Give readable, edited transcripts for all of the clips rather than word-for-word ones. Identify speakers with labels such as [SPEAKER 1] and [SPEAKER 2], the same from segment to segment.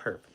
[SPEAKER 1] perfect.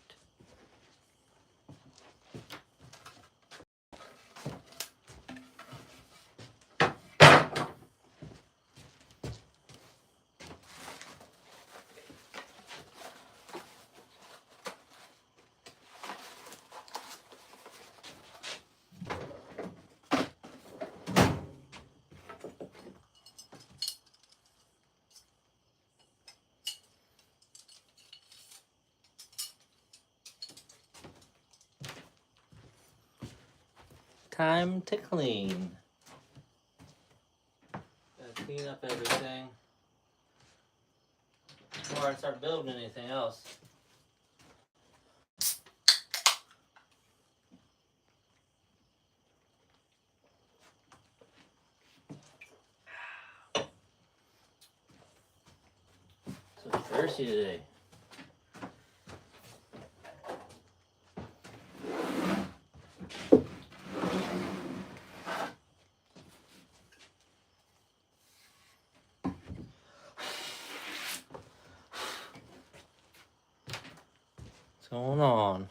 [SPEAKER 1] Time to clean. Gotta clean up everything before I start building anything else. So thirsty today. What's going on?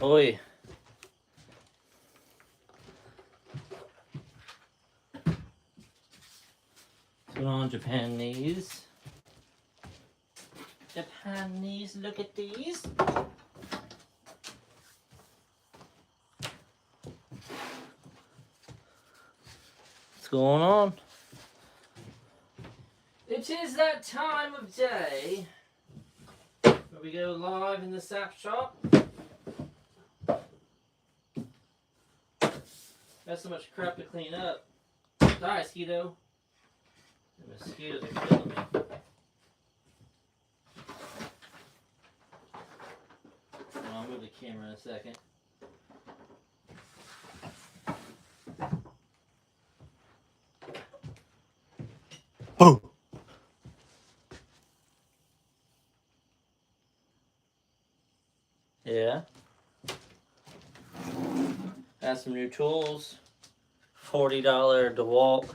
[SPEAKER 1] Oi. What's going on, Japanese? Japanese, look at these. What's going on? It is that time of day where we go live in the sap shop. Got so much crap to clean up. Die, mosquito. The mosquitoes are killing me. I'll move the camera in a second. Oh! Yeah. Got some new tools. $40 DeWalt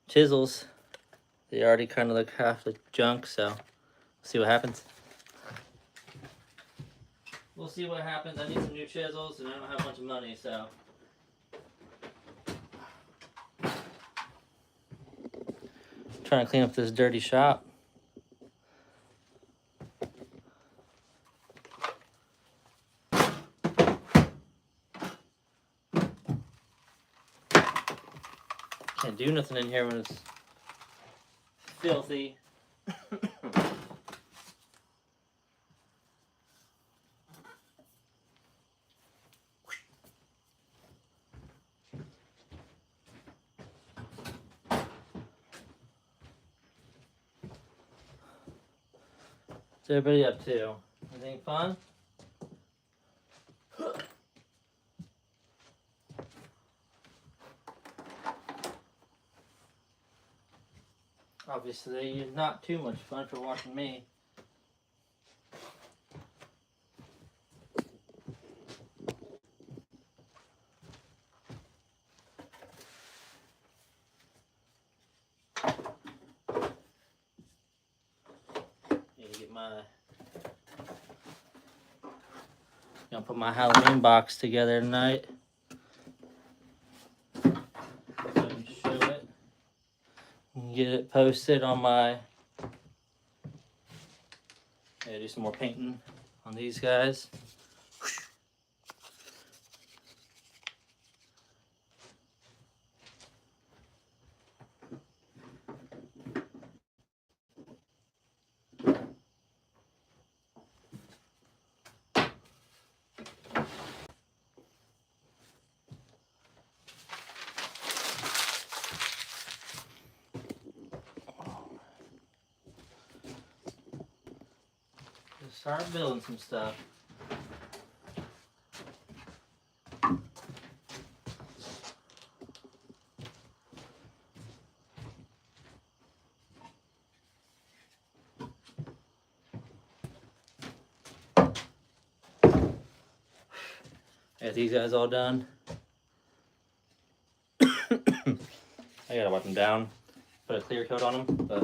[SPEAKER 1] chisels. They already kind of look half like junk, so we'll see what happens. We'll see what happens. I need some new chisels, and I don't have a bunch of money, so. Trying to clean up this dirty shop. Can't do nothing in here when it's filthy. What's everybody up to? Anything fun? Obviously, not too much fun for watching me. Need to get my... Gonna put my Halloween box together tonight. So I can show it. And get it posted on my... Yeah, do some more painting on these guys. start building some stuff. I got these guys all done. I gotta wipe them down, put a clear coat on them. But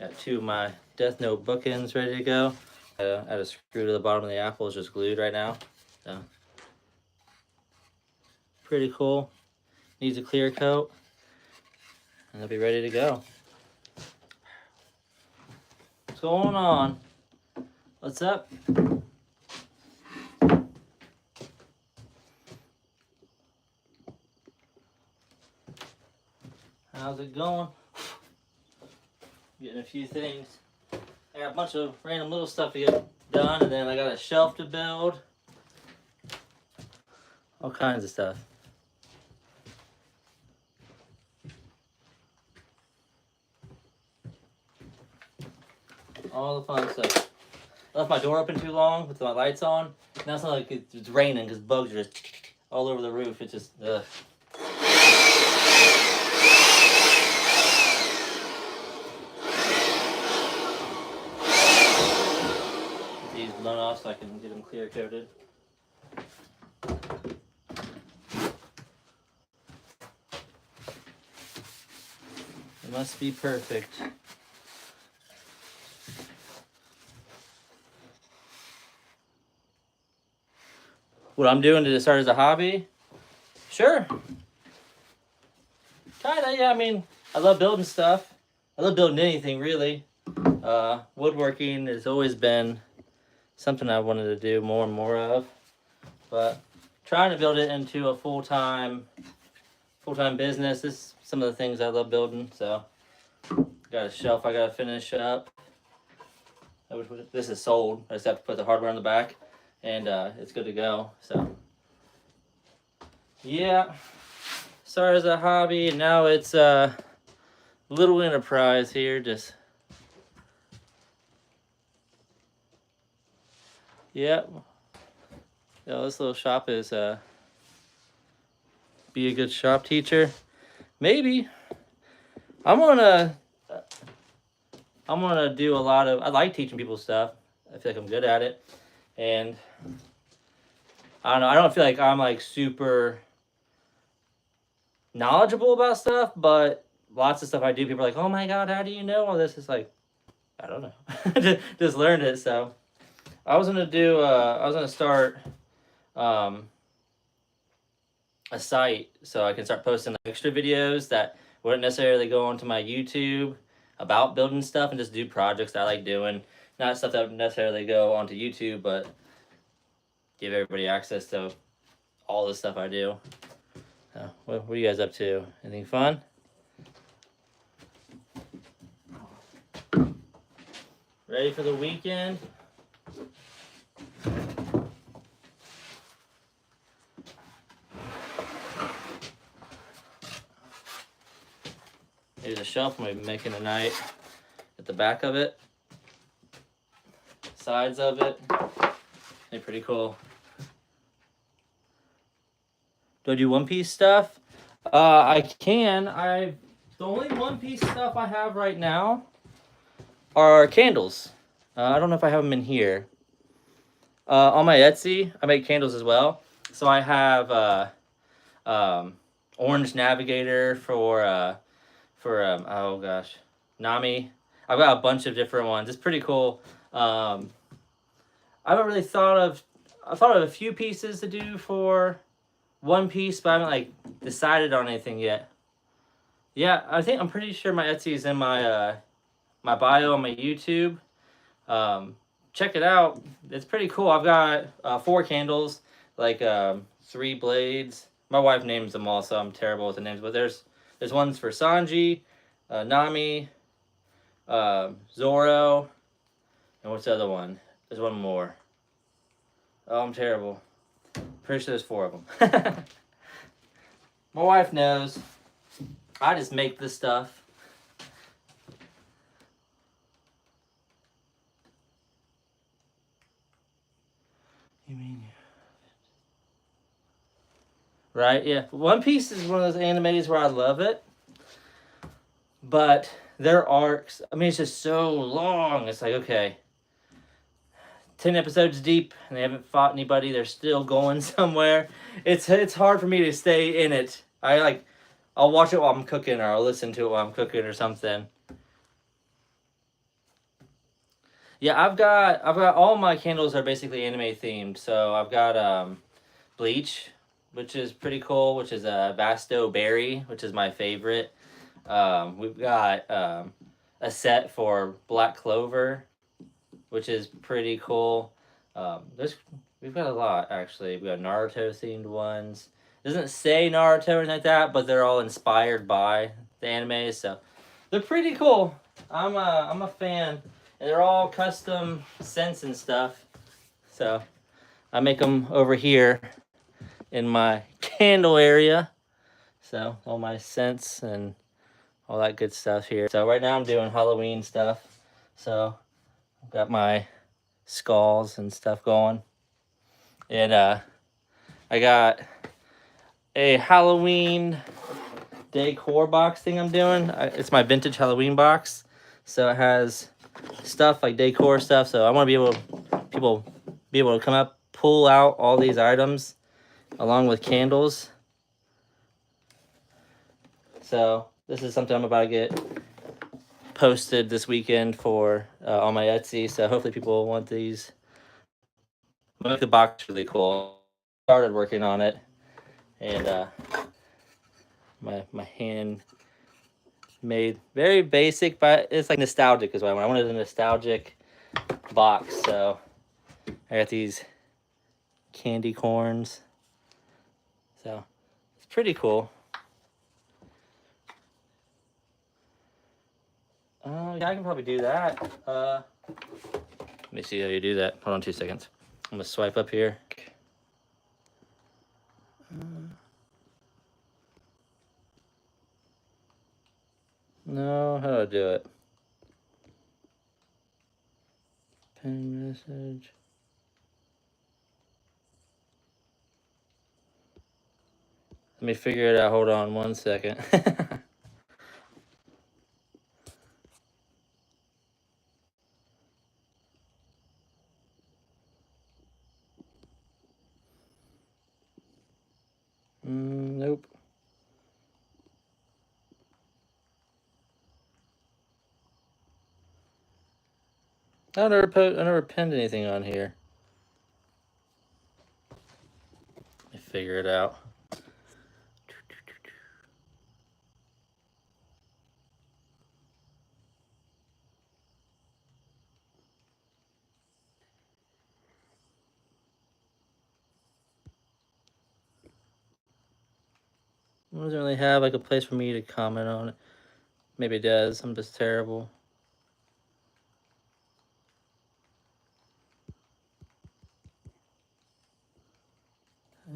[SPEAKER 1] I got 2 of my Death Note bookends ready to go. I had a screw to the bottom of the apple, it's just glued right now. So pretty cool. Needs a clear coat, and they'll be ready to go. What's going on? What's up? How's it going? Getting a few things. I got a bunch of random little stuff to get done, and then I got a shelf to build. All kinds of stuff. All the fun stuff. I left my door open too long with my lights on. Now it's not like it's raining because bugs are just all over the roof. It's just, ugh. Get these blown off so I can get them clear coated. It must be perfect. What I'm doing to start as a hobby? Sure. Kinda, yeah. I mean, I love building stuff. I love building anything, really. Woodworking has always been something I wanted to do more and more of. But trying to build it into a full-time business is some of the things I love building. So, got a shelf I gotta finish up. This is sold. I just have to put the hardware on the back, and it's good to go. So, yeah. Started as a hobby, and now it's a little enterprise here. Just, yeah. This little shop is be a good shop teacher. Maybe. I'm gonna do a lot of. I like teaching people stuff. I feel like I'm good at it, and I don't know. I don't feel like I'm like super knowledgeable about stuff, but lots of stuff I do, people are like, "Oh my God, how do you know all this?" It's like, I don't know, just learned it. So I was gonna start a site so I can start posting extra videos that wouldn't necessarily go onto my YouTube about building stuff, and just do projects that I like doing. Not stuff that would necessarily go onto YouTube, but give everybody access to all the stuff I do. What are you guys up to? Anything fun? Ready for the weekend? Here's a shelf I'm going to be making tonight. At the back of it. Sides of it. They're pretty cool. Do I do one-piece stuff? I can. The only one-piece stuff I have right now are candles. I don't know if I have them in here. On my Etsy, I make candles as well. So I have orange navigator for oh gosh, Nami. I've got a bunch of different ones. It's pretty cool. I haven't really thought of a few pieces to do for one piece, but I haven't like decided on anything yet. Yeah, I'm pretty sure my Etsy is in my my bio on my YouTube. Check it out. It's pretty cool. I've got 4 candles, like 3 blades. My wife names them all, so I'm terrible with the names. But there's ones for Sanji, Nami, Zoro, and what's the other one? There's one more. Oh, I'm terrible. Pretty sure there's 4 of them. My wife knows. I just make this stuff. You mean? Right? Yeah. One Piece is one of those animes where I love it, but their arcs, I mean, it's just so long. It's like, okay, 10 episodes deep and they haven't fought anybody. They're still going somewhere. It's hard for me to stay in it. I'll watch it while I'm cooking, or I'll listen to it while I'm cooking or something. Yeah, I've got all my candles are basically anime themed. So I've got Bleach, which is pretty cool, which is a Basto Berry, which is my favorite. We've got a set for Black Clover, which is pretty cool. We've got a lot actually. We got Naruto themed ones. It doesn't say Naruto or anything like that, but they're all inspired by the anime, so they're pretty cool. I'm a fan, and they're all custom scents and stuff. So I make them over here in my candle area. So all my scents and all that good stuff here. So right now I'm doing Halloween stuff. So I've got my skulls and stuff going. And I got a Halloween decor box thing I'm doing. It's my vintage Halloween box. So it has stuff like decor stuff. So I want to be able people be able to come up, pull out all these items along with candles. So this is something I'm about to get posted this weekend for on my Etsy. So hopefully people want these. I make the box really cool. Started working on it, and my hand made very basic, but it's like nostalgic as well. I wanted a nostalgic box, so I got these candy corns. So it's pretty cool. Yeah, I can probably do that. Let me see how you do that. Hold on 2 seconds. I'm gonna swipe up here. No, how do I do it? Pin message. Let me figure it out. Hold on 1 second. Nope. I never pinned anything on here. Let me figure it out. It doesn't really have like a place for me to comment on it. Maybe it does. I'm just terrible.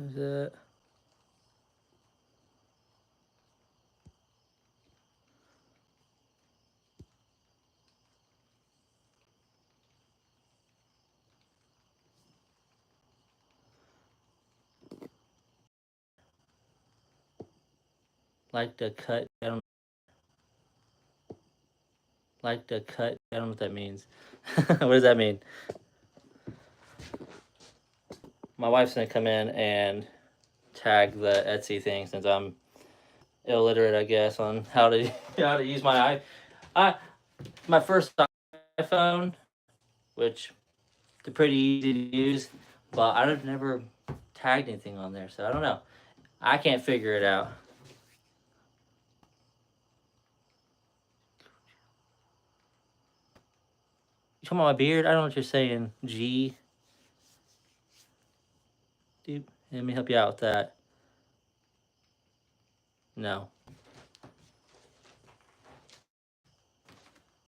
[SPEAKER 1] Is it? Like the cut. I don't like the cut. I don't know what that means. What does that mean? My wife's gonna come in and tag the Etsy thing since I'm illiterate, I guess, on how to how to use I my first iPhone, which is pretty easy to use, but I've never tagged anything on there, so I don't know. I can't figure it out. You talking about my beard? I don't know what you're saying. G. Dude, let me help you out with that. No.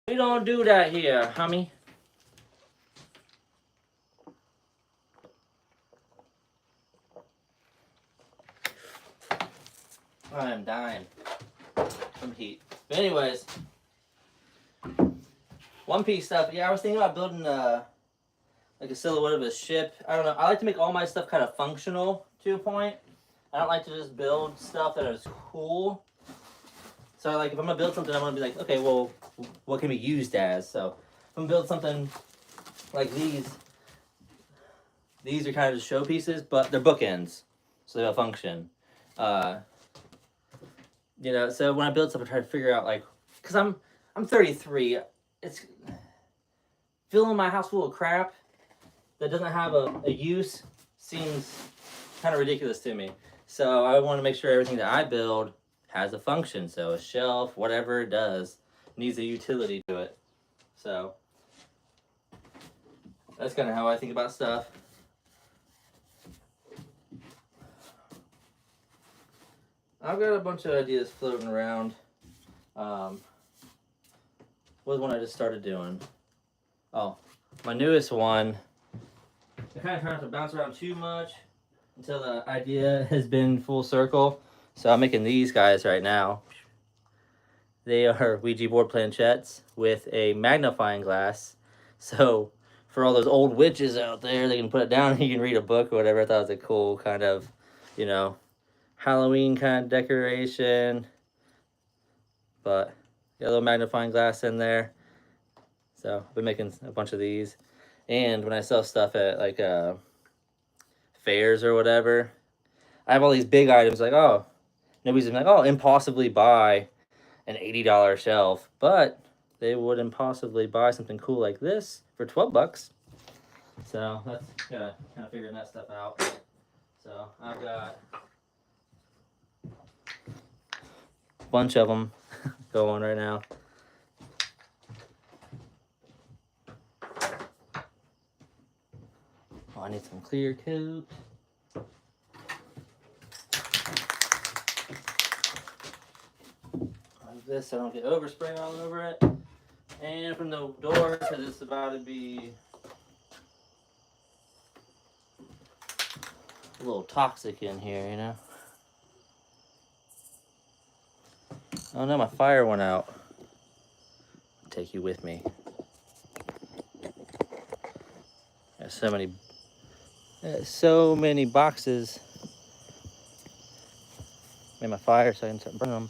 [SPEAKER 1] We don't do that here, homie. I am dying from heat. But anyways, One Piece stuff. Yeah, I was thinking about building like a silhouette of a ship. I don't know. I like to make all my stuff kind of functional to a point. I don't like to just build stuff that is cool. So like if I'm gonna build something, I'm gonna be like, okay, well, what can be used as? So if I'm gonna build something like these are kind of just showpieces, but they're bookends, so they'll function. Uh, you know, so when I build stuff, I try to figure out like, cause I'm 33. It's filling my house full of crap that doesn't have a use seems kind of ridiculous to me. So I want to make sure everything that I build has a function. So a shelf, whatever it does, needs a utility to it. So that's kind of how I think about stuff. I've got a bunch of ideas floating around. What was one I just started doing? Oh, my newest one. I kind of try not to bounce around too much until the idea has been full circle. So I'm making these guys right now. They are Ouija board planchettes with a magnifying glass. So for all those old witches out there, they can put it down and you can read a book or whatever. I thought it was a cool kind of, you know, Halloween kind of decoration. But got a little magnifying glass in there. So I've been making a bunch of these. And when I sell stuff at like fairs or whatever, I have all these big items like, oh, nobody's like, oh, impossibly buy an $80 shelf, but they would impossibly buy something cool like this for $12. So that's kind of figuring that stuff out. So I've got a bunch of them going right now. Oh, I need some clear coat. This so I don't get overspray all over it. And from the door, because it's about to be a little toxic in here, you know. Oh no, my fire went out. I'll take you with me. There's so many boxes. Made my fire so I can start burning them.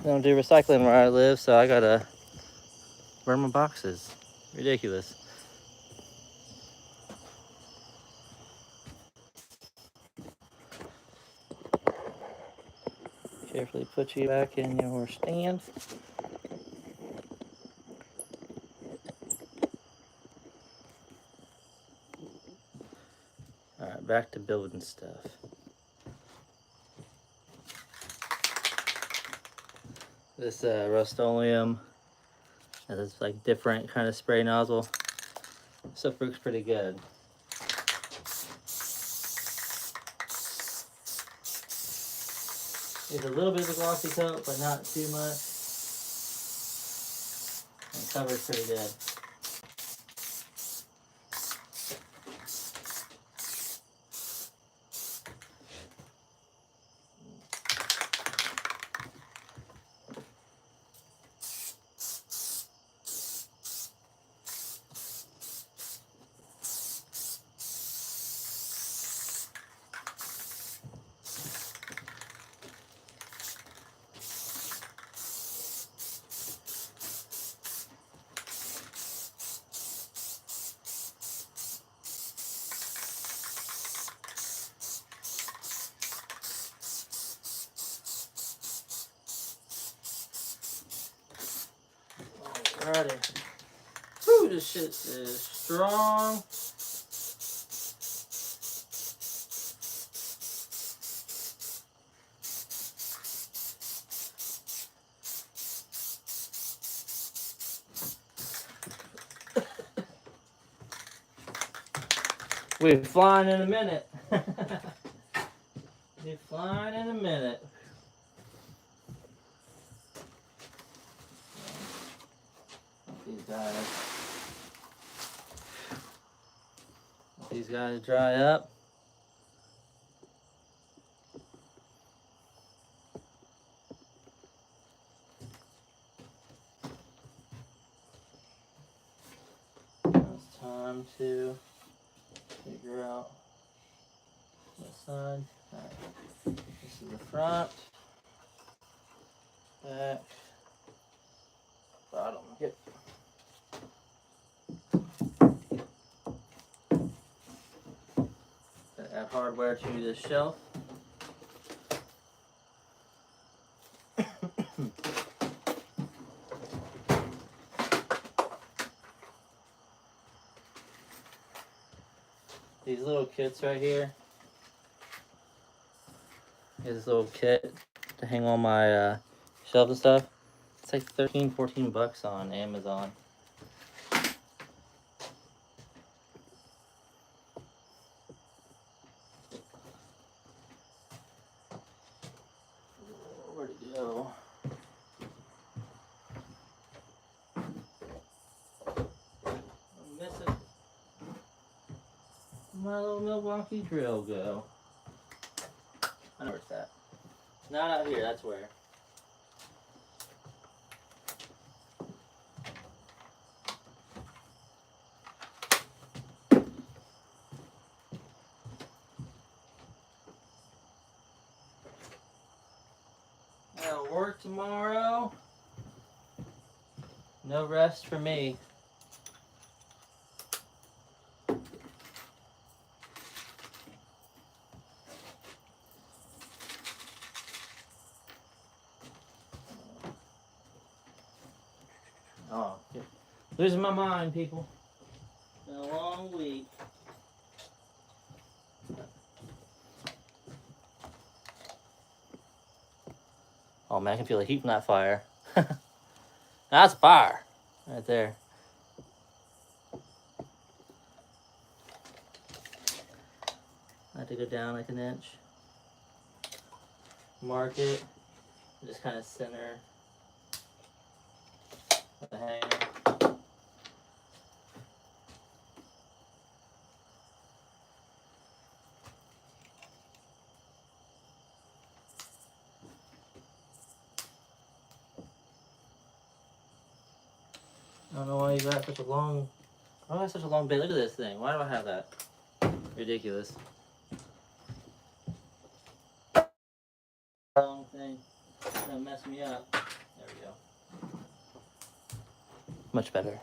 [SPEAKER 1] They don't do recycling where I live, so I gotta burn my boxes. Ridiculous. Carefully put you back in your stand. Alright, back to building stuff. This Rust-Oleum has this like different kind of spray nozzle. Stuff works pretty good. It's a little bit of a glossy coat, but not too much. And it covers pretty good. Alrighty. Whew, this shit is strong. We're flying in a minute. We're flying in a minute. Let these guys dry up. Now it's time to figure out what side. Alright. This is the front, back, bottom. Yep. Add hardware to this shelf. These little kits right here. Here's this little kit to hang on my shelf and stuff. It's like 13, 14 bucks on Amazon. Where'd it go? I'm missing. My little Milwaukee drill go. I know where it's at. Not out here, that's where. I gotta work tomorrow. No rest for me. Oh, yeah. Losing my mind, people. Been a long week. Oh man, I can feel the heat from that fire. That's fire right there. I have to go down like an inch. Mark it. Just kind of center the hanger. I don't know why you got such a long. Why do I have such a long bit? Look at this thing. Why do I have that? Ridiculous. Long thing. It's gonna mess me up. There we go. Much better.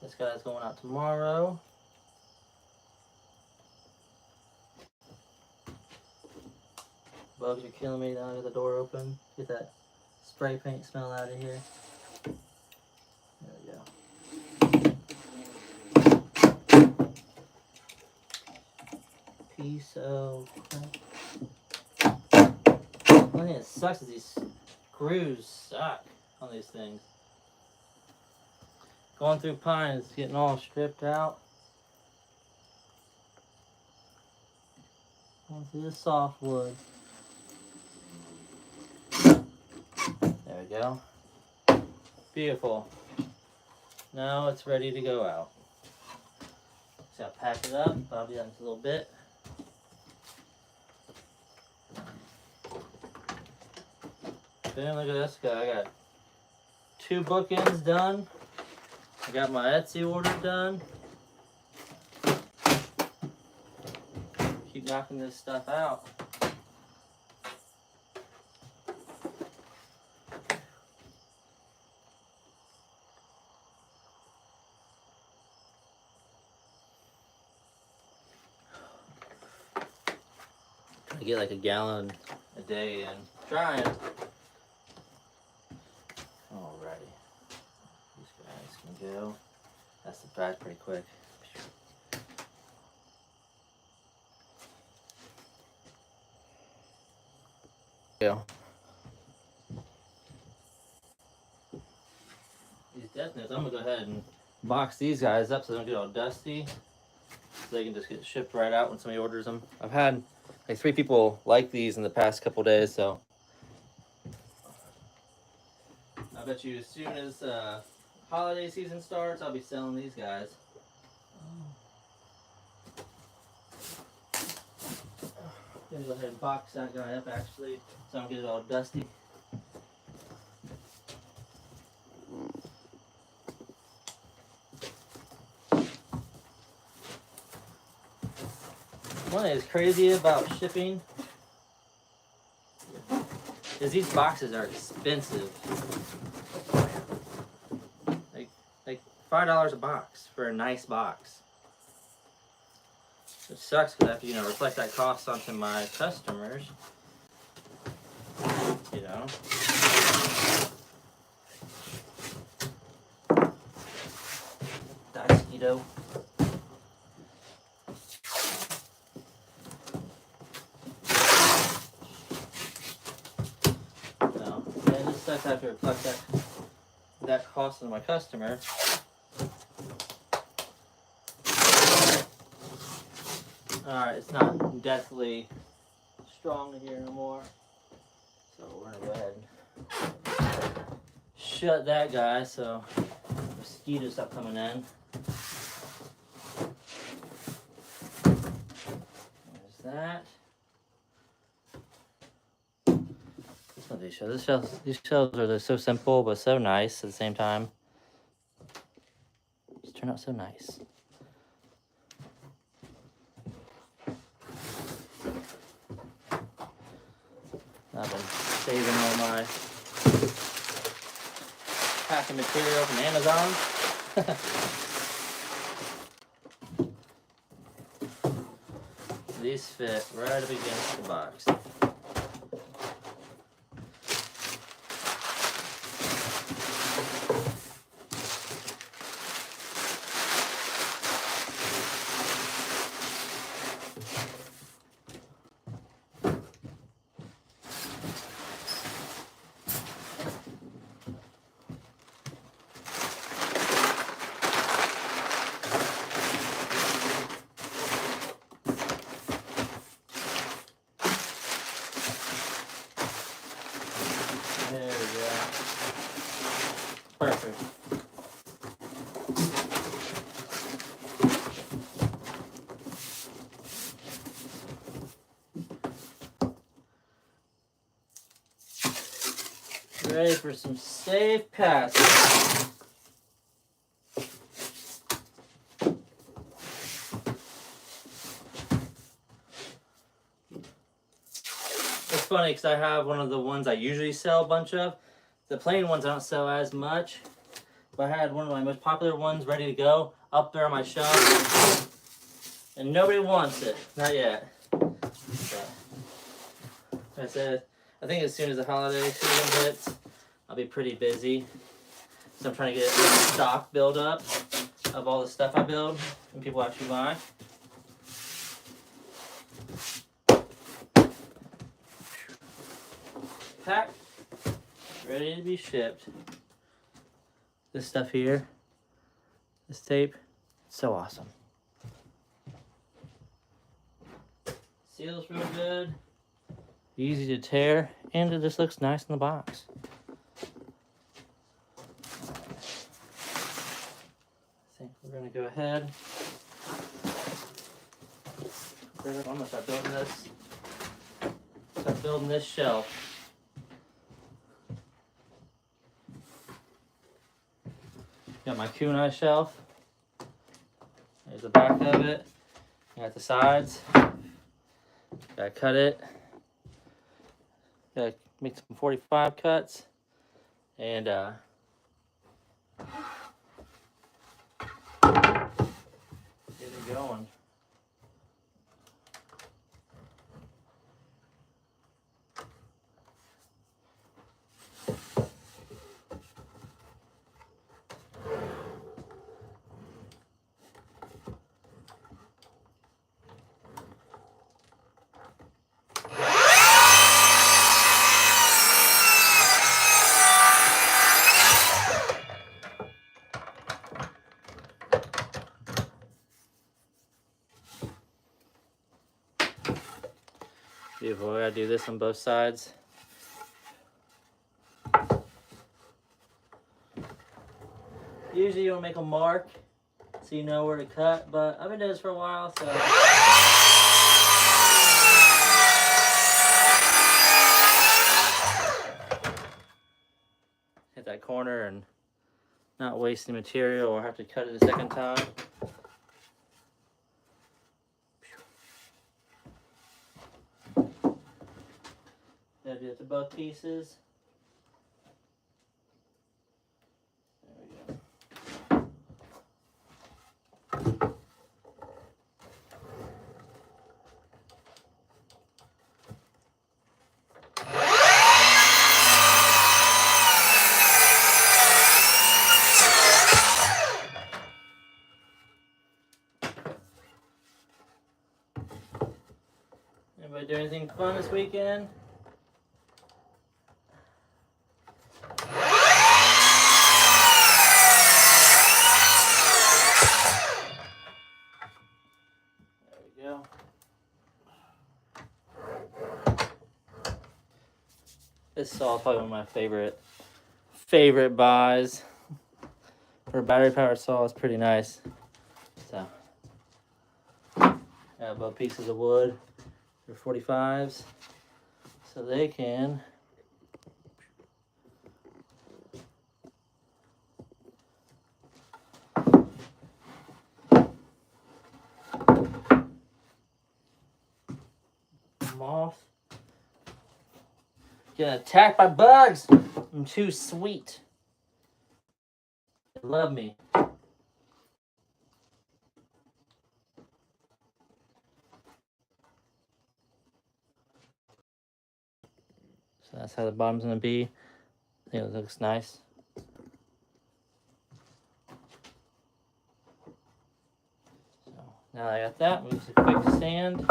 [SPEAKER 1] This guy's going out tomorrow. Bugs are killing me. Now I got the door open. Get that spray paint smell out of here. There we go. Piece of crap. One thing that sucks is these screws suck on these things. Going through pine, it's getting all stripped out. Going through the softwood. There we go. Beautiful. Now it's ready to go out. So I'll pack it up. I'll do that in a little bit. Then look at this guy. I got 2 bookends done. I got my Etsy order done. Keep knocking this stuff out. I get like a gallon a day and trying. Alrighty. These guys can go. That's the price pretty quick. Go. These death notes, I'm gonna go ahead and box these guys up so they don't get all dusty. So they can just get shipped right out when somebody orders them. I've had like 3 people like these in the past couple days, so I bet you as soon as holiday season starts, I'll be selling these guys. I'm gonna go ahead and box that guy up actually, so I don't get it all dusty. One that is crazy about shipping is these boxes are expensive. Like $5 a box for a nice box. It sucks because I have to, reflect that cost onto my customers. Dice keto. No, it just sucks I have to reflect that cost on my customer. Alright, it's not deathly strong in here no more. So we're gonna go ahead and shut that guy so mosquitoes stop coming in. There's that. That's what these shelves. These shelves are so simple but so nice at the same time. Just turn out so nice. I've been saving all my packing material from Amazon. These fit right up against the box. There we go. Perfect. Ready for some safe passage. It's funny because I have one of the ones I usually sell a bunch of. The plain ones I don't sell as much. But I had one of my most popular ones ready to go up there on my shelf. And nobody wants it. Not yet. So, like I said, I think as soon as the holiday season hits, I'll be pretty busy. So I'm trying to get a stock build up of all the stuff I build and people actually buy. Packed, ready to be shipped. This stuff here, this tape, so awesome. Seals real good, easy to tear, and it just looks nice in the box. I think we're gonna go ahead. I'm gonna start building this. Start building this shelf. Got my kunai shelf. There's the back of it. Got the sides. Gotta cut it. Gotta make some 45 cuts. And get it going. Beautiful. I gotta do this on both sides. Usually you don't make a mark so you know where to cut, but I've been doing this for a while, so. Hit that corner and not waste any material or have to cut it a second time. Gotta do it to both pieces. There we go. Anybody do anything fun this weekend? There we go. This saw is probably one of my favorite buys. For a battery powered saw, it's pretty nice. So, got both pieces of wood. They're 45s, so they can moth. Getting attacked by bugs. I'm too sweet. They love me. So that's how the bottom's gonna be. I think it looks nice. So now that I got that, move to a quick sand.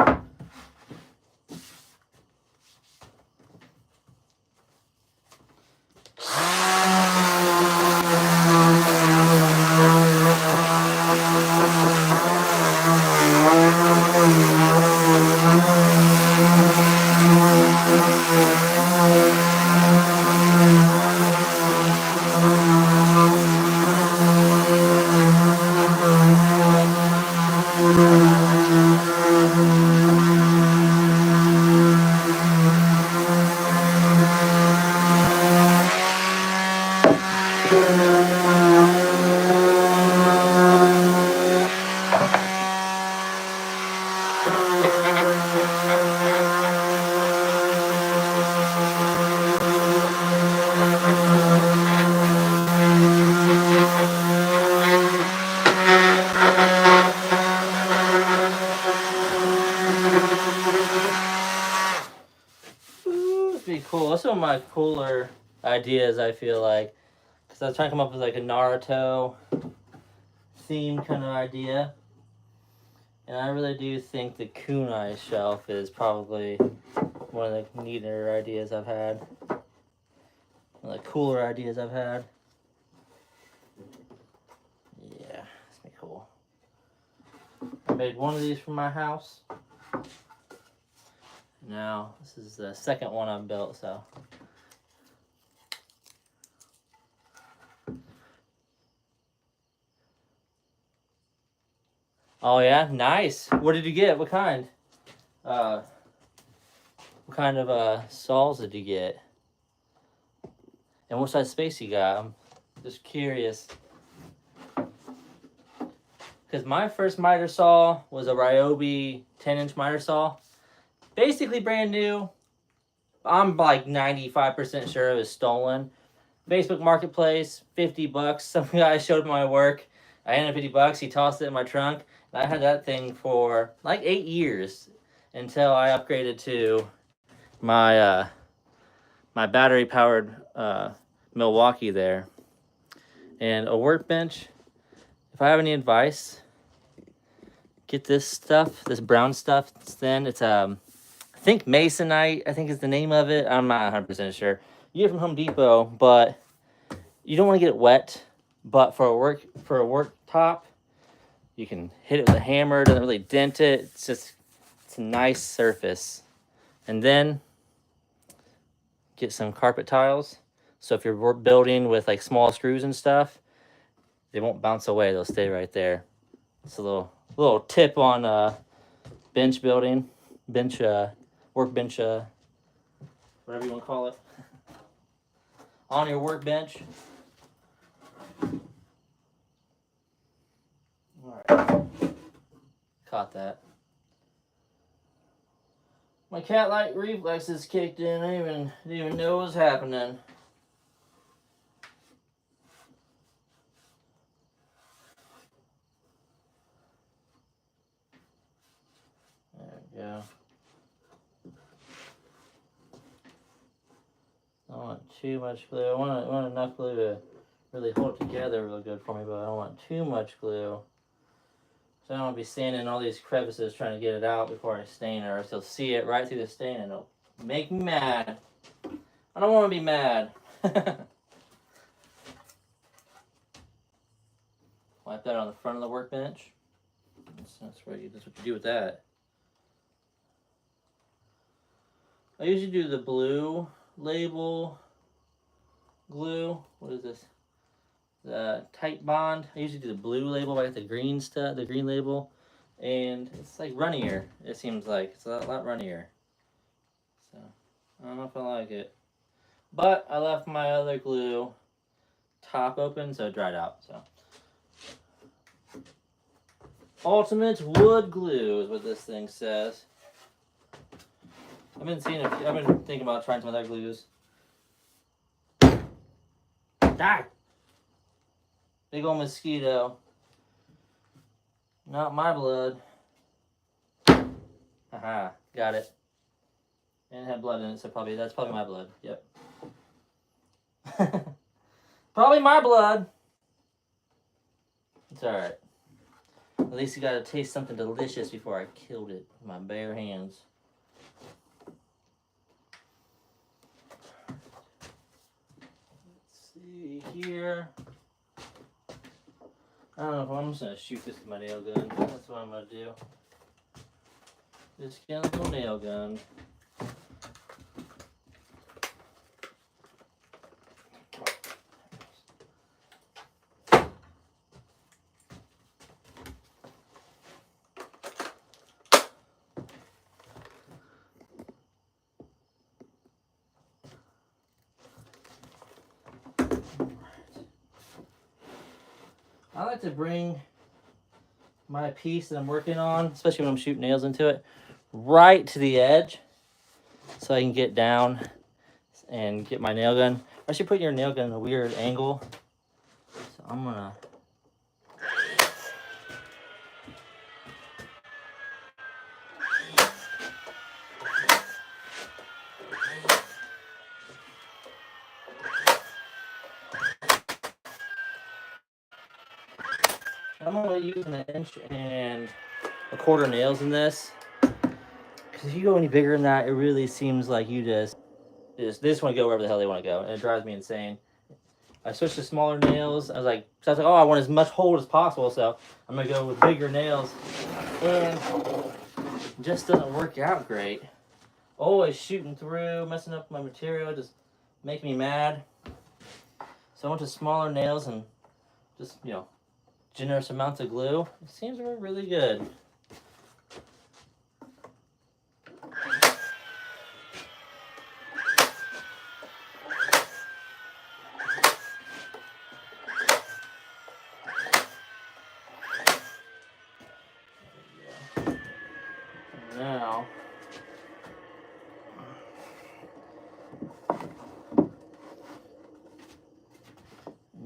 [SPEAKER 1] Pretty cool. That's one of my cooler ideas, I feel like, because I was trying to come up with like a Naruto theme kind of idea, and I really do think the kunai shelf is probably one of the neater ideas I've had, one of the cooler ideas I've had. Yeah, it's pretty cool. I made one of these for my house. Now, this is the second one I've built, so. Oh yeah, nice. What did you get? What kind? What kind of saws did you get? And what size space you got? I'm just curious. Because my first miter saw was a Ryobi 10-inch miter saw. Basically brand new. I'm like 95% sure it was stolen. Facebook Marketplace, $50. Some guy showed my work. I handed him $50. He tossed it in my trunk. And I had that thing for like 8 years until I upgraded to my my battery powered Milwaukee there. And a workbench. If I have any advice, get this stuff, this brown stuff. It's thin. It's I think Masonite, I think is the name of it. I'm not 100% sure. You get it from Home Depot, but you don't want to get it wet. But for a work top, you can hit it with a hammer. It doesn't really dent it. It's a nice surface. And then get some carpet tiles. So if you're building with like small screws and stuff, they won't bounce away. They'll stay right there. It's a little tip on bench building, workbench, whatever you want to call it, on your workbench. All right, caught that. My cat-like reflexes kicked in. I didn't even know what was happening. There we go. I don't want too much glue. I want enough glue to really hold it together real good for me, but I don't want too much glue. So I don't want to be standing in all these crevices trying to get it out before I stain it, or else you'll see it right through the stain and it'll make me mad. I don't want to be mad. Wipe that on the front of the workbench. That's what you do with that. I usually do the blue label glue. What is this? The tight bond. I usually do the blue label, but I got the green stuff, the green label, and it's like runnier. It seems like it's a lot runnier. So I don't know if I like it, but I left my other glue top open, so it dried out. So ultimate wood glue is what this thing says. I've been thinking about trying some other glues. Die! Big old mosquito. Not my blood. Haha, got it. And it had blood in it, so that's probably my blood. Yep. Probably my blood. It's alright. At least you gotta taste something delicious before I killed it with my bare hands. Let's see here. I don't know if I'm just gonna shoot this with my nail gun. That's what I'm gonna do. Just get a little nail gun. I like to bring my piece that I'm working on, especially when I'm shooting nails into it, right to the edge so I can get down and get my nail gun. I should put your nail gun in a weird angle. So I'm gonna... I'm only using 1 inch and 1/4 nails in this. Because if you go any bigger than that, it really seems like you just they just want to go wherever the hell they want to go. And it drives me insane. I switched to smaller nails. I was like, oh, I want as much hold as possible, so I'm going to go with bigger nails. And it just doesn't work out great. Always shooting through, messing up my material, just make me mad. So I went to smaller nails and just, generous amounts of glue. It seems to work really good. Now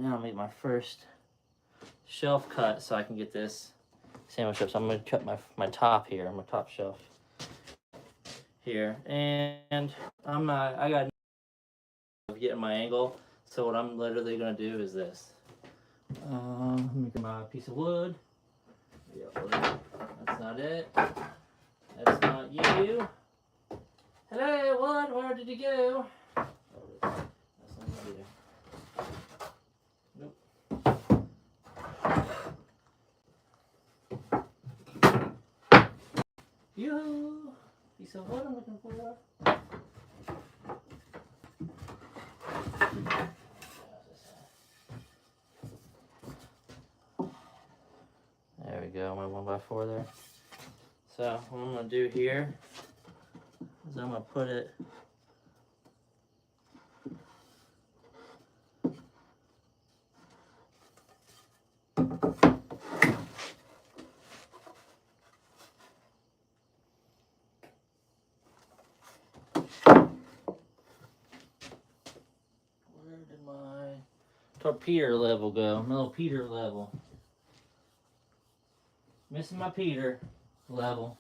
[SPEAKER 1] I'll make my first shelf cut so I can get this sandwich up. So I'm going to cut my top here, my top shelf here. And I got getting my angle. So what I'm literally going to do is this. Let me get my piece of wood. Yeah, that's not it. That's not you. Hello, wood, where did you go? That's not you. Yoo-hoo! Piece of wood I'm looking for. There we go, my 1x4 there. So what I'm gonna do here is I'm gonna put it torpedo level go? No, Peter level. Missing my Peter level.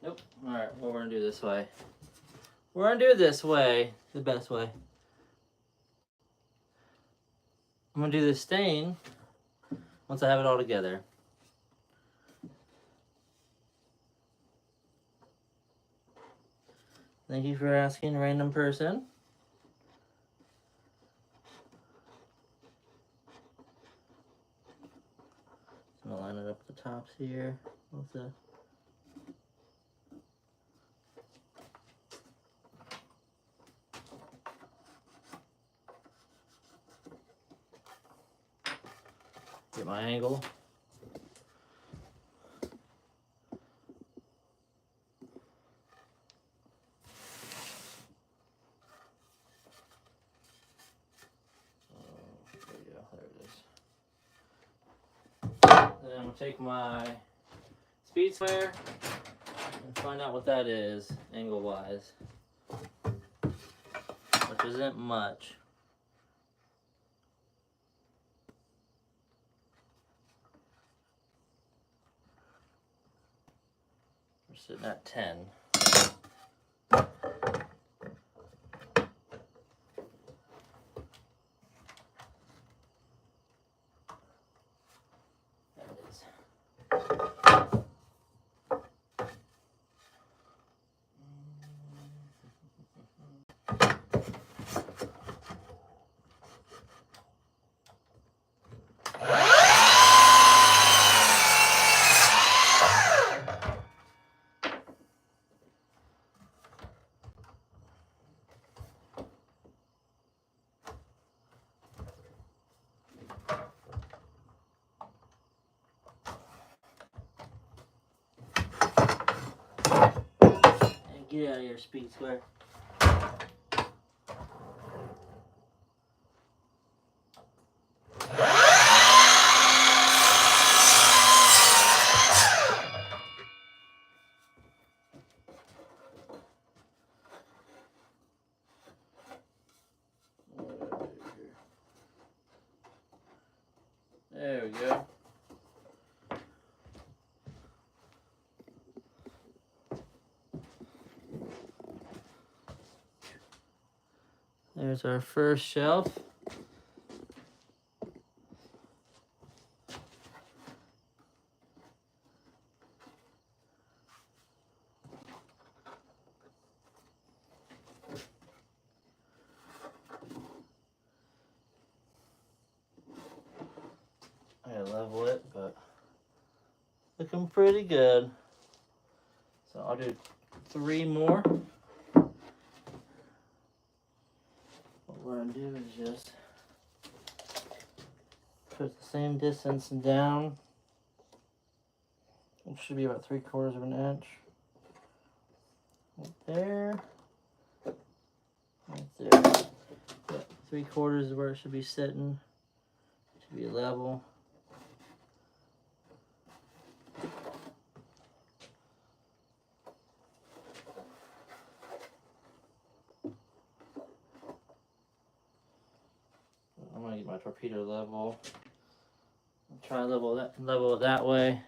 [SPEAKER 1] Nope. Alright, well, we're gonna do this way. We're gonna do it this way, the best way. I'm gonna do the stain once I have it all together. Thank you for asking, random person. I'm gonna line it up at the tops here with the get my angle. Then I'm gonna take my speed square and find out what that is angle wise, which isn't much. We're sitting at 10. Get out of here, speed square. There we go. There's our first shelf. I gotta level it, but looking pretty good. So I'll do 3 more. What we're gonna do is just put the same distance down. It should be about 3/4 of an inch. Right there. Right there. Yep, 3/4 is where it should be sitting. It should be level. I'm gonna get my torpedo level. Try level it that way.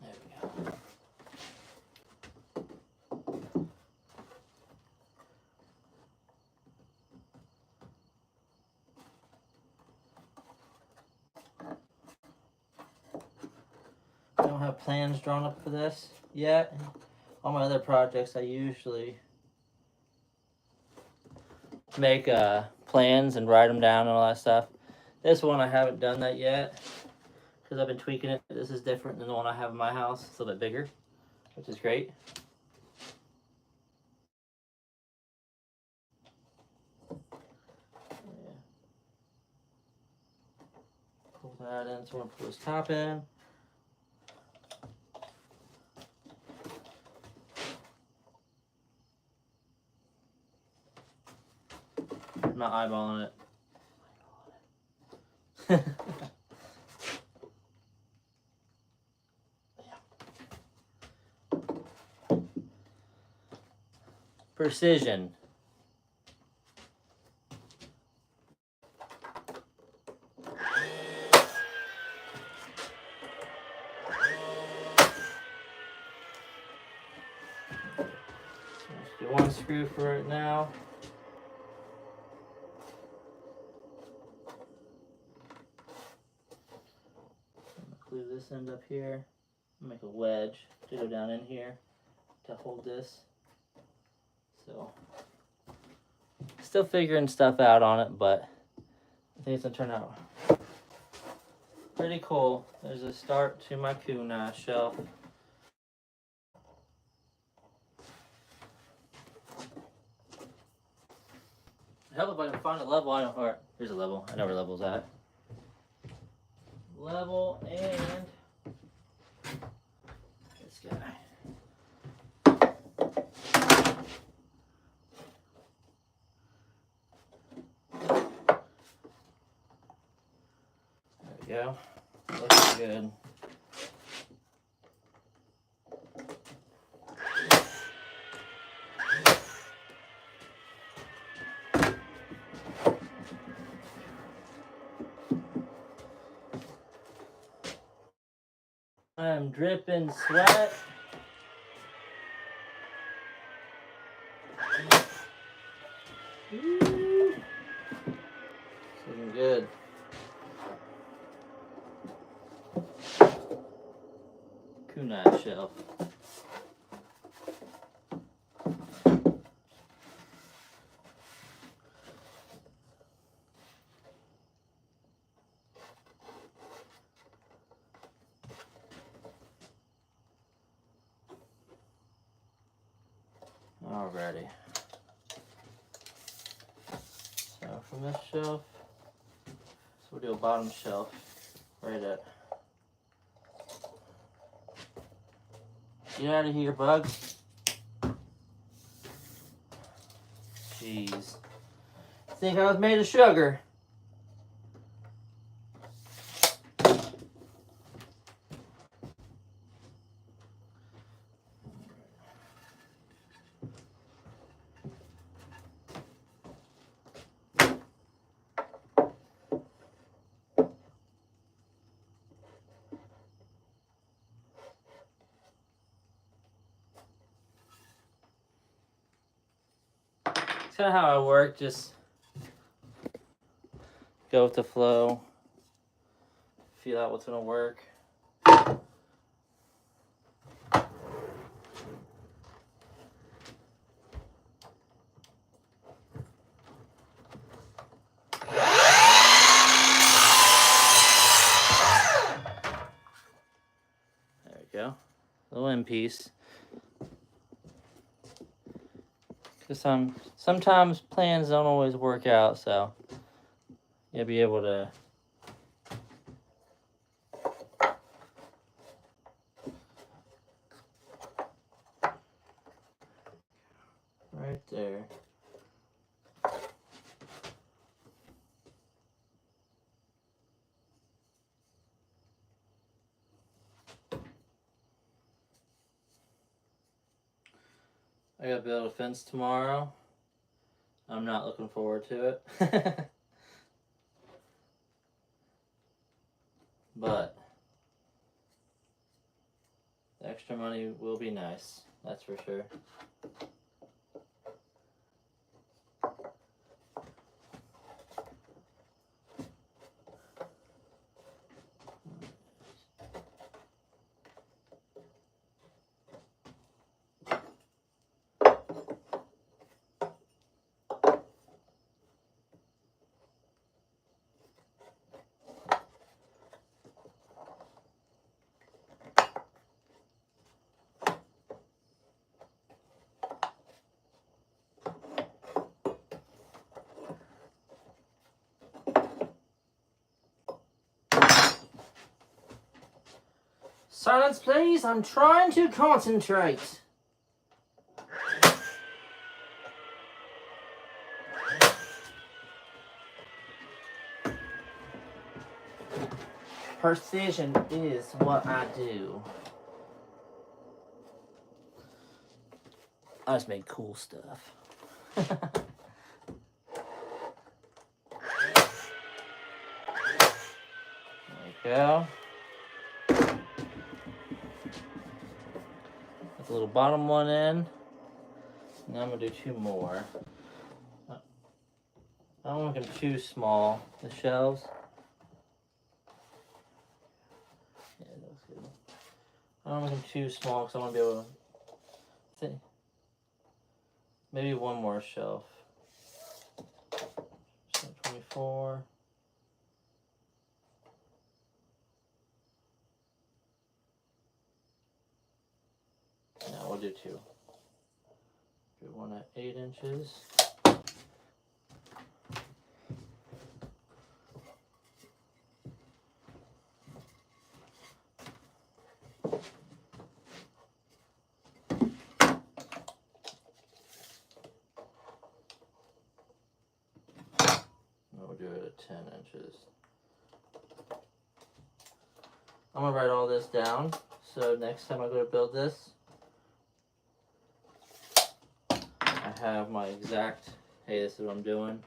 [SPEAKER 1] There we go. plans drawn up for this yet. All my other projects, I usually make plans and write them down and all that stuff. This one I haven't done that yet because I've been tweaking it. This is different than the one I have in my house. It's a little bit bigger, which is great. Yeah. Pull that in, so I'm gonna pull this top in. I'm not eyeballing it. Precision. Let's do one screw for it now. Glue this end up here. Make a wedge to go down in here to hold this. So, still figuring stuff out on it, but I think it's gonna turn out pretty cool. There's a start to my kunai shelf. Hell, if I can find a level, I know. Or here's a level. I know where level's at. Level and this guy. There we go. Looks good. I am dripping sweat. Woo. It's looking good. Kunai shelf. Alrighty. So from this shelf, so we'll do a bottom shelf right at. Get out of here, bug. Jeez. Think I was made of sugar. It's kind of how I work, just go with the flow, feel out what's gonna work. There we go, little end piece. Because sometimes plans don't always work out, so you'll be able to right there. I gotta build a fence tomorrow. I'm not looking forward to it. But the extra money will be nice, that's for sure. Silence, please. I'm trying to concentrate. Precision is what I do. I just make cool stuff. There we go. Put the little bottom one in. Now I'm going to do 2 more. I don't want them too small, the shelves. Yeah, that looks good. I don't want them too small because I want to be able to see. Maybe 1 more shelf. So 24. No, we'll do 2. Do one at 8 inches. We'll do it at 10 inches. I'm gonna write all this down, so next time I go to build this, I have my exact, hey, this is what I'm doing.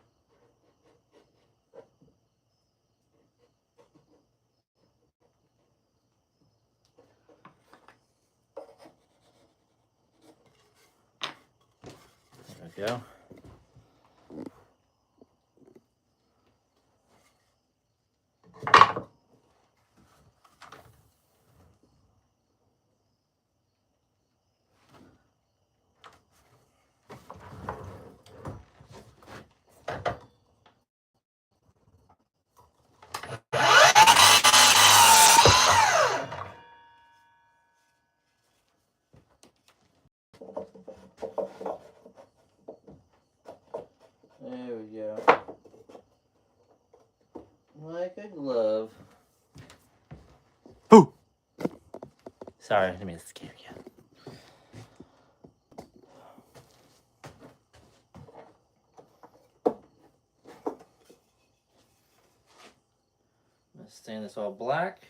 [SPEAKER 1] There we go. There we go. Like a glove. Boo! Sorry, I didn't mean to scare you. I'm gonna stain this all black.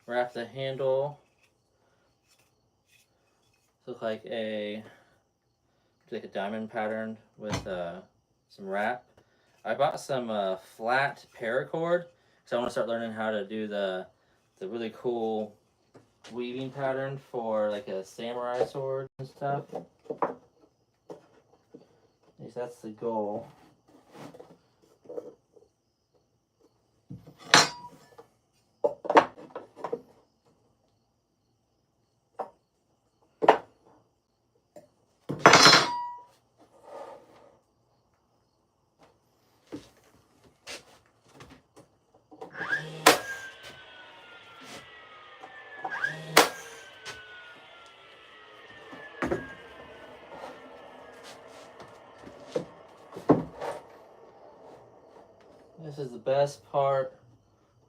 [SPEAKER 1] Wrap the handle. Look like a diamond pattern with some wrap. I bought some flat paracord because I want to start learning how to do the really cool weaving pattern for like a samurai sword and stuff. At least that's the goal. This is the best part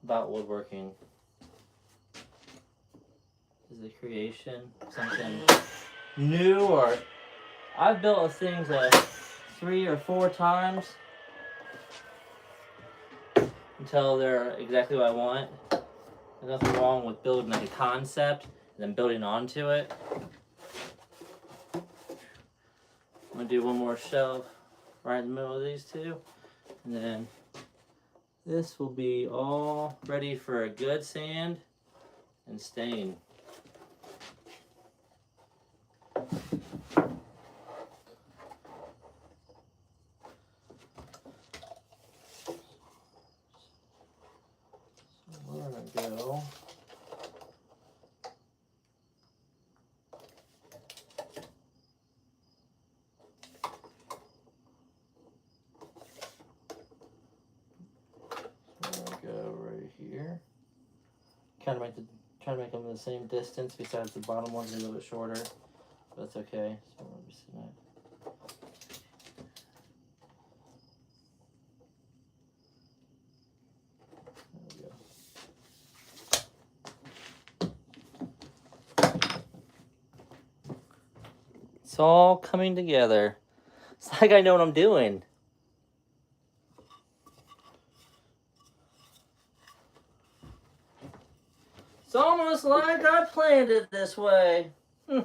[SPEAKER 1] about woodworking. Is the creation, something new, or I've built things 3 or 4 times until they're exactly what I want. There's nothing wrong with building like a concept and then building onto it. I'm gonna do 1 more shelf right in the middle of these 2, and then this will be all ready for a good sand and stain. So we're gonna go. Here. Try to make them the same distance. Besides, the bottom one's a little bit shorter, but that's okay. So let me see that. There we go. It's all coming together. It's like I know what I'm doing. It's almost like I planned it this way. Yes.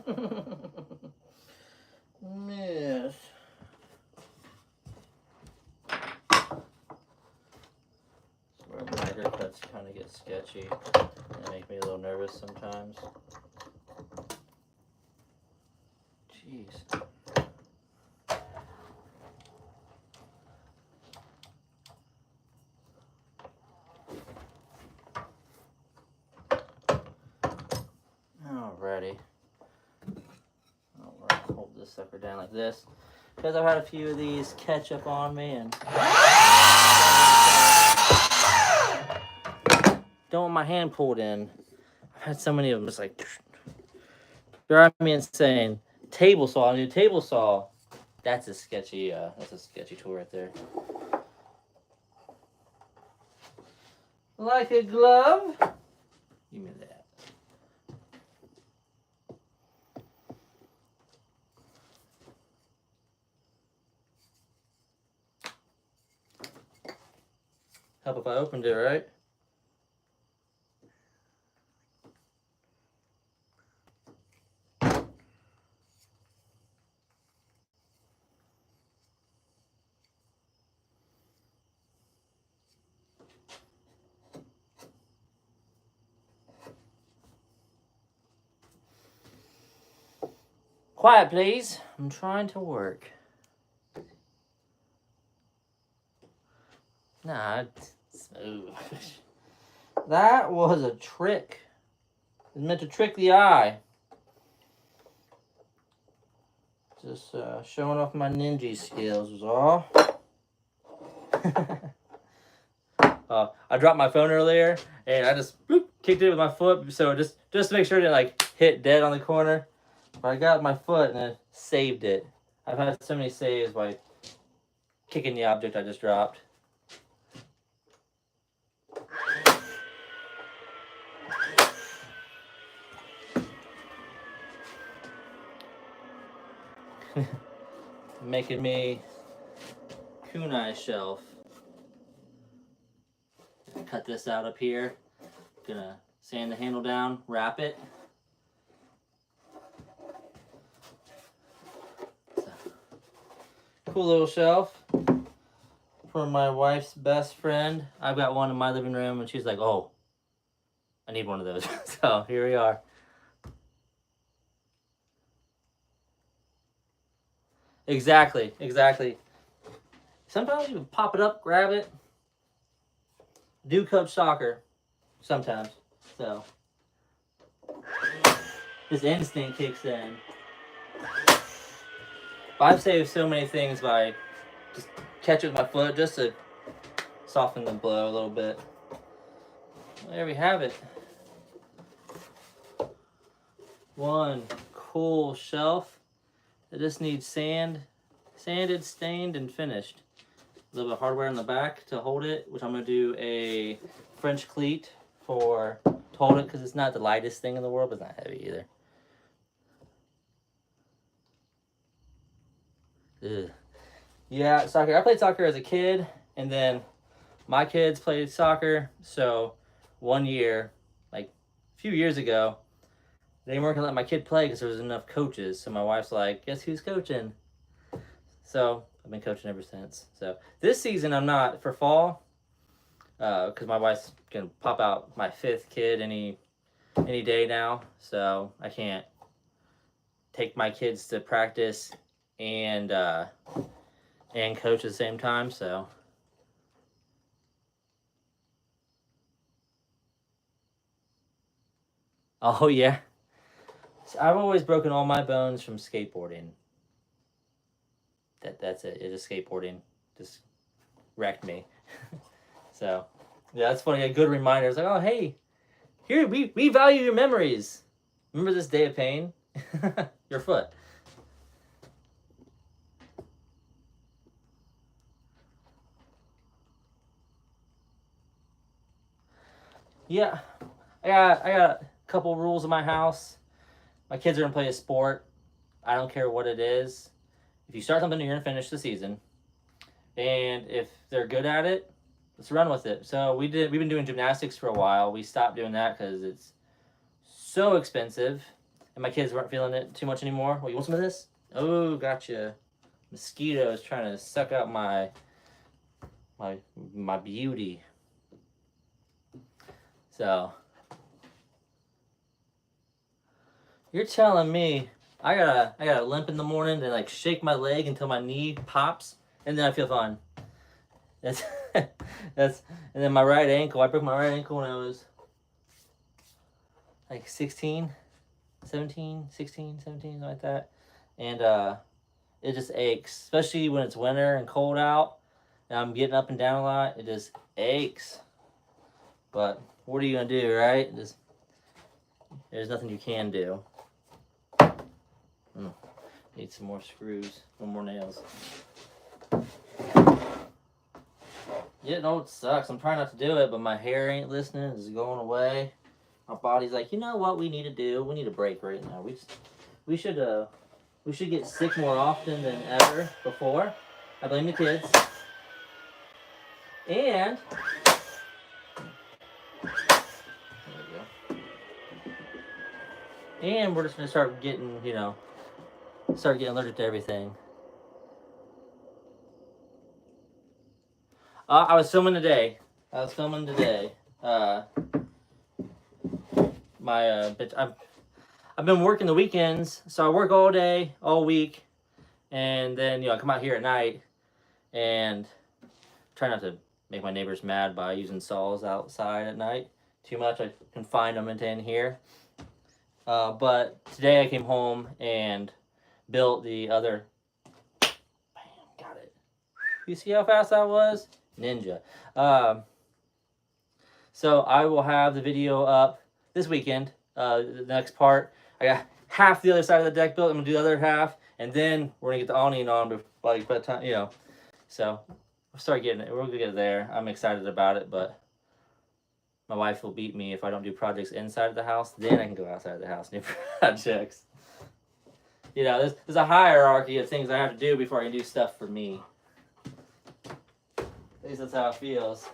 [SPEAKER 1] Where my haircuts kind of get sketchy and make me a little nervous sometimes. Jeez. Alrighty. I'll hold this sucker down like this because I've had a few of these catch up on me and don't want my hand pulled in. I've had so many of them just like drive me insane. Table saw, I need a table saw. That's a sketchy tool right there. Like a glove? Give me that. Help if I opened it, right? Quiet, please. I'm trying to work. Nah, it's smooth. That was a trick. It was meant to trick the eye. Just showing off my ninja skills was all. I dropped my phone earlier and I just kicked it with my foot, so just to make sure it didn't like hit dead on the corner. But I got my foot and it saved it. I've had so many saves by kicking the object I just dropped. Making me kunai shelf. Cut this out up here. Gonna sand the handle down, wrap it. Cool little shelf for my wife's best friend. I've got one in my living room and she's like, oh, I need one of those. So here we are. Exactly. Sometimes you pop it up, grab it. Do coach soccer sometimes. So this instinct kicks in. But I've saved so many things by just catching with my foot just to soften the blow a little bit. There we have it. One cool shelf that just needs sanded, stained, and finished. A little bit of hardware in the back to hold it, which I'm going to do a French cleat to hold it because it's not the lightest thing in the world, but it's not heavy either. Ugh. Yeah, soccer. I played soccer as a kid, and then my kids played soccer. So one year, like a few years ago, they weren't gonna let my kid play because there was enough coaches. So my wife's like, "Guess who's coaching?" So I've been coaching ever since. So this season I'm not for fall, because my wife's gonna pop out my 5th kid any day now. So I can't take my kids to practice and coach at the same time. So oh yeah, so I've always broken all my bones from skateboarding. That's it. It's just skateboarding just wrecked me. So yeah, that's funny. A good reminder. It's like, oh hey, here we value your memories. Remember this day of pain? Your foot. Yeah, I got a couple rules in my house. My kids are gonna play a sport. I don't care what it is. If you start something, you're gonna finish the season. And if they're good at it, let's run with it. So we've been doing gymnastics for a while. We stopped doing that because it's so expensive, and my kids weren't feeling it too much anymore. Well, you want some of this? Oh, gotcha. Mosquito is trying to suck out my beauty. So you're telling me I gotta limp in the morning and like shake my leg until my knee pops, and then I feel fine. That's and then my right ankle. I broke my right ankle when I was like 16, 17, 16, 17, something like that. And it just aches, especially when it's winter and cold out. And I'm getting up and down a lot. It just aches. But what are you gonna do, right? There's nothing you can do. Need some more screws, no more nails. Yeah, no, it sucks. I'm trying not to do it, but my hair ain't listening. It's going away. My body's like, you know what we need to do? We need a break right now. We should get sick more often than ever before. I blame the kids. And there we go. And we're just gonna start getting, allergic to everything. I was filming today. I've been working the weekends, so I work all day, all week, and then I come out here at night and try not to make my neighbors mad by using saws outside at night too much. I confine them into in here. But today I came home and built the other. Bam, got it. You see how fast that was? Ninja. So I will have the video up this weekend. The next part, I got half the other side of the deck built. I'm gonna do the other half, and then we're gonna get the awning on by the time, So we'll start getting it. We're gonna get there. I'm excited about it, but my wife will beat me if I don't do projects inside of the house. Then I can go outside of the house and do projects. There's a hierarchy of things I have to do before I can do stuff for me. At least that's how it feels.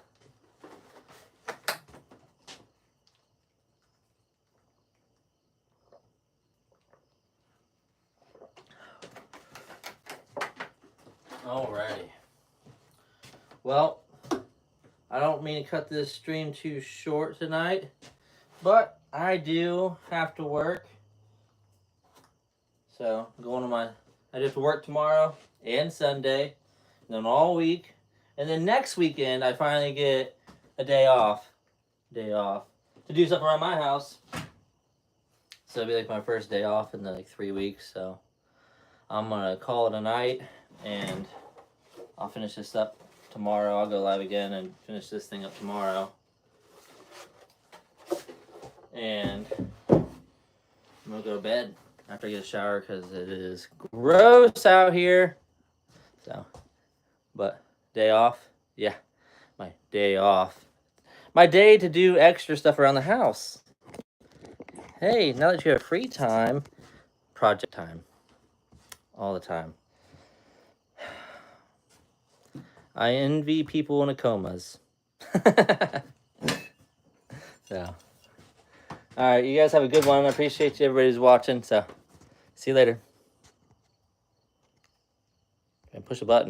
[SPEAKER 1] Alrighty. Well, I don't mean to cut this stream too short tonight, but I do have to work. So I have to work tomorrow and Sunday, and then all week, and then next weekend I finally get a day off to do stuff around my house. So it'll be like my first day off in 3 weeks. So I'm gonna call it a night, and I'll finish this up tomorrow. I'll go live again and finish this thing up tomorrow. And I'm gonna go to bed after I get a shower because it is gross out here. So, but day off. Yeah, my day off. My day to do extra stuff around the house. Hey, now that you have free time, project time. All the time. I envy people in comas. So, all right, you guys have a good one. I appreciate you, everybody's watching. So, see you later. And push a button.